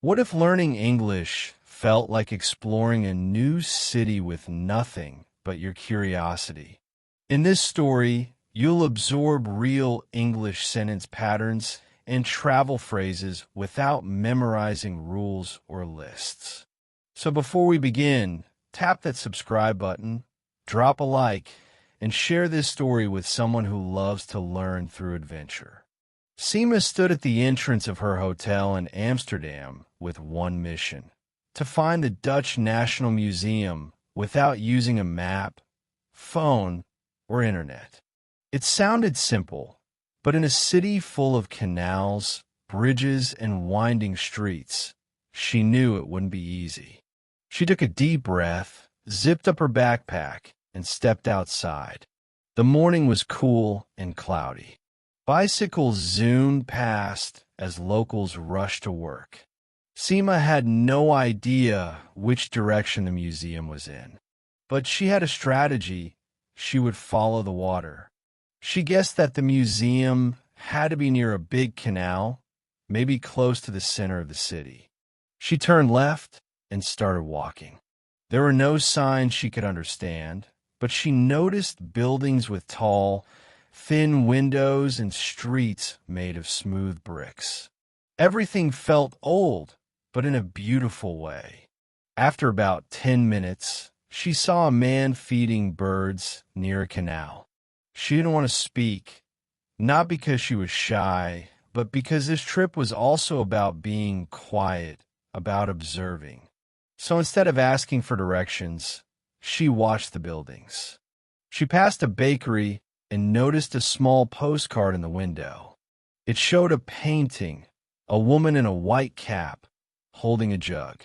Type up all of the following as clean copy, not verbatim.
What if learning English felt like exploring a new city with nothing but your curiosity? In this story, you'll absorb real English sentence patterns and travel phrases without memorizing rules or lists. So before we begin, tap that subscribe button, drop a like, and share this story with someone who loves to learn through adventure. Seema stood at the entrance of her hotel in Amsterdam with one mission: to find the Dutch National Museum without using a map, phone, or internet. It sounded simple, but in a city full of canals, bridges, and winding streets, she knew it wouldn't be easy. She took a deep breath, zipped up her backpack, and stepped outside. The morning was cool and cloudy. Bicycles zoomed past as locals rushed to work. Seema had no idea which direction the museum was in, but she had a strategy. She would follow the water. She guessed that the museum had to be near a big canal, maybe close to the center of the city. She turned left and started walking. There were no signs she could understand, but she noticed buildings with tall, thin windows and streets made of smooth bricks. Everything felt old, but in a beautiful way. After about 10 minutes, she saw a man feeding birds near a canal. She didn't want to speak, not because she was shy, but because this trip was also about being quiet, about observing. So instead of asking for directions, she watched the buildings. She passed a bakery and noticed a small postcard in the window. It showed a painting, a woman in a white cap, holding a jug.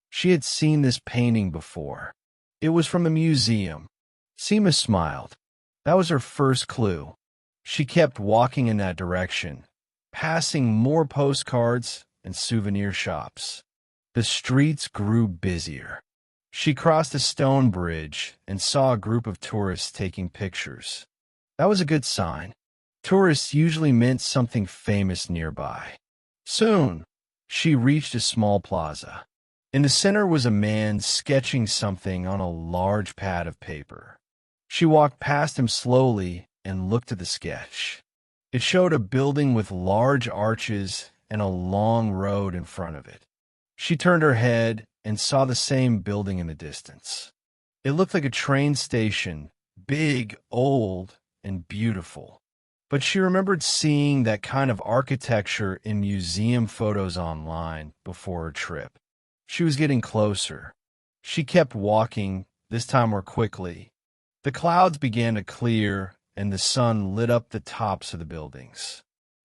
She had seen this painting before. It was from a museum. Seema smiled. That was her first clue. She kept walking in that direction, passing more postcards and souvenir shops. The streets grew busier. She crossed a stone bridge and saw a group of tourists taking pictures. That was a good sign. Tourists usually meant something famous nearby. Soon, she reached a small plaza. In the center was a man sketching something on a large pad of paper. She walked past him slowly and looked at the sketch. It showed a building with large arches and a long road in front of it. She turned her head and saw the same building in the distance. It looked like a train station, big, old, and beautiful. But she remembered seeing that kind of architecture in museum photos online before her trip. She was getting closer. She kept walking, this time more quickly. The clouds began to clear, and the sun lit up the tops of the buildings.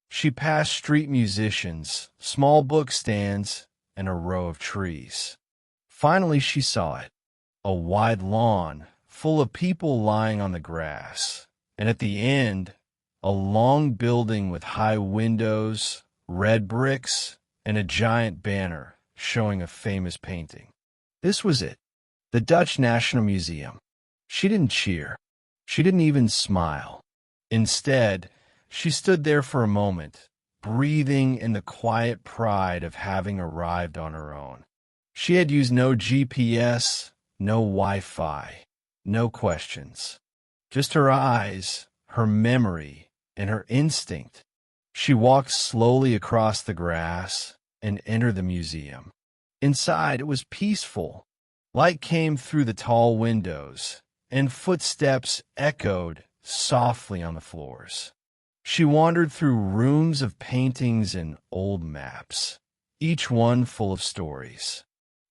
She passed street musicians, small book stands, and a row of trees. Finally, she saw it, a wide lawn full of people lying on the grass. And at the end, a long building with high windows, red bricks, and a giant banner showing a famous painting. This was it, the Dutch National Museum. She didn't cheer. She didn't even smile. Instead, she stood there for a moment, breathing in the quiet pride of having arrived on her own. She had used no GPS, no Wi-Fi, no questions. Just her eyes, her memory, and her instinct. She walked slowly across the grass and entered the museum. Inside, it was peaceful. Light came through the tall windows, and footsteps echoed softly on the floors. She wandered through rooms of paintings and old maps, each one full of stories.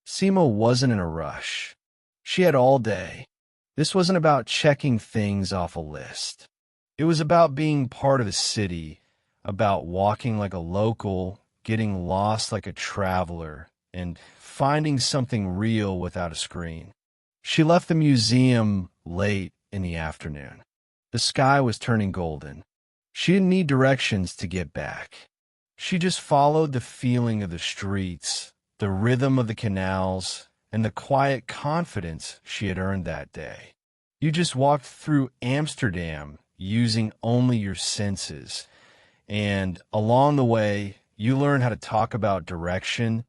Seema wasn't in a rush. She had all day. This wasn't about checking things off a list. It was about being part of the city, about walking like a local, getting lost like a traveler, and finding something real without a screen. She left the museum late in the afternoon. The sky was turning golden. She didn't need directions to get back. She just followed the feeling of the streets, the rhythm of the canals, and the quiet confidence she had earned that day. You just walked through Amsterdam using only your senses, and along the way, you learned how to talk about direction,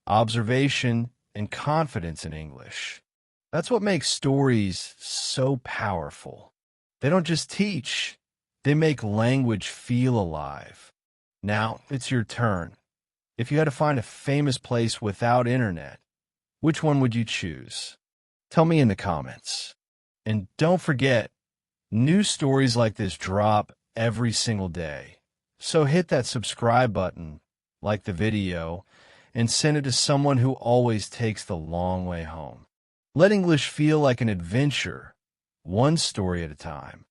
observation, and confidence in English. That's what makes stories so powerful. They don't just teach, they make language feel alive. Now, it's your turn. If you had to find a famous place without internet, which one would you choose? Tell me in the comments. And don't forget, new stories like this drop every single day. So hit that subscribe button, like the video, and send it to someone who always takes the long way home. Let English feel like an adventure, one story at a time.